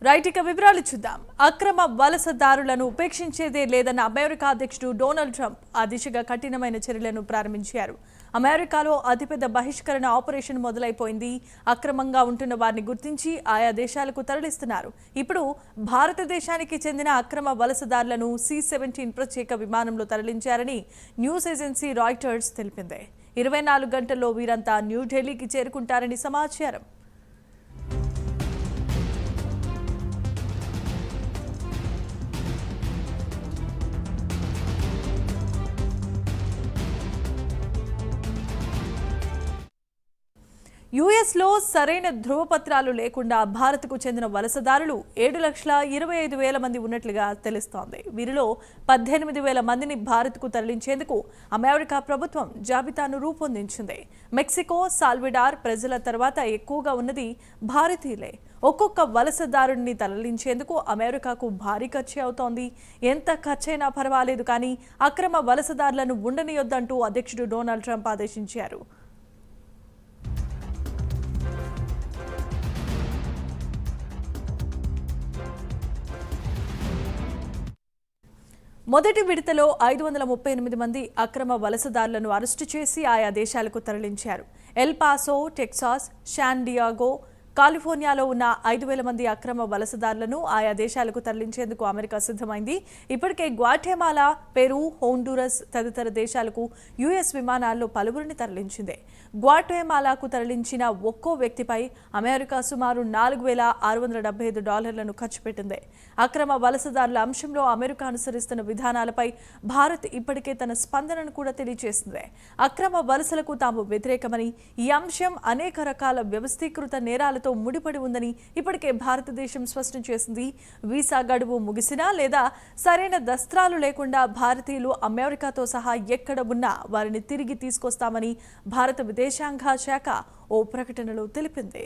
Right ఇక వివరాలు చూద్దాం. అక్రమ వలసదారులను ఉపేక్షించేదే లేదన్న అమెరికా అధ్యక్షుడు డొనాల్డ్ ట్రంప్ ఆ దిశగా కఠినమైన చర్యలను ప్రారంభించారు. అమెరికాలో అతిపెద్ద బహిష్కరణ ఆపరేషన్ మొదలైపోయింది. అక్రమంగా ఉంటున్న వారిని గుర్తించి ఆయా దేశాలకు తరలిస్తున్నారు. ఇప్పుడు భారతదేశానికి చెందిన అక్రమ వలసదారులను C-17 ప్రత్యేక విమానంలో తరలించారని న్యూస్ ఏజెన్సీ రాయిటర్స్ తెలిపింది. 24 గంటల్లో వీరంతా న్యూఢిల్లీకి చేరుకుంటారని సమాచారం. యుఎస్లో సరైన ధృవపత్రాలు లేకుండా భారత్కు చెందిన వలసదారులు 7,25,000 మంది ఉన్నట్లుగా తెలుస్తోంది. వీరిలో 18,000 మందిని భారత్కు తరలించేందుకు అమెరికా ప్రభుత్వం జాబితాను రూపొందించింది. మెక్సికో, సాల్వడార్ ప్రజల తర్వాత ఎక్కువగా ఉన్నది భారతీయులే. ఒక్కొక్క వలసదారుడిని తరలించేందుకు అమెరికాకు భారీ ఖర్చు అవుతోంది. ఎంత ఖర్చైనా పర్వాలేదు, కానీ అక్రమ వలసదారులను ఉండనియొద్దంటూ అధ్యక్షుడు డొనాల్డ్ ట్రంప్ ఆదేశించారు. మొదటి విడతలో 538 మంది అక్రమ వలసదారులను అరెస్టు చేసి ఆయా దేశాలకు తరలించారు. El Paso, Texas, San Diego, కాలిఫోర్నియాలో ఉన్న 5,000 మంది అక్రమ వలసదారులను ఆయా దేశాలకు తరలించేందుకు అమెరికా సిద్ధమైంది. ఇప్పటికే గ్వాటెమాలా, పెరు, హోండురస్ తదితర దేశాలకు యుఎస్ విమానాల్లో పలువురిని తరలించింది. గ్వాటెమాలాకు తరలించిన ఒక్కో వ్యక్తిపై అమెరికా సుమారు $4,675 ఖర్చు పెట్టింది. అక్రమ వలసదారుల అంశంలో అమెరికా అనుసరిస్తున్న విధానాలపై భారత్ ఇప్పటికే తన స్పందనను కూడా తెలియజేసింది. అక్రమ వలసలకు తాము వ్యతిరేకమని, ఈ అంశం అనేక రకాల వ్యవస్థీకృత నేరాలతో ముడిపడి ఉందని ఇప్పటికే భారతదేశం స్పష్టం చేసింది. వీసా గడువు ముగిసినా లేదా సరైన దస్త్రాలు లేకుండా భారతీయులు అమెరికాతో సహా ఎక్కడ ఉన్నా వారిని తిరిగి తీసుకొస్తామని భారత విదేశాంగ శాఖ ఓ ప్రకటనలో తెలిపింది.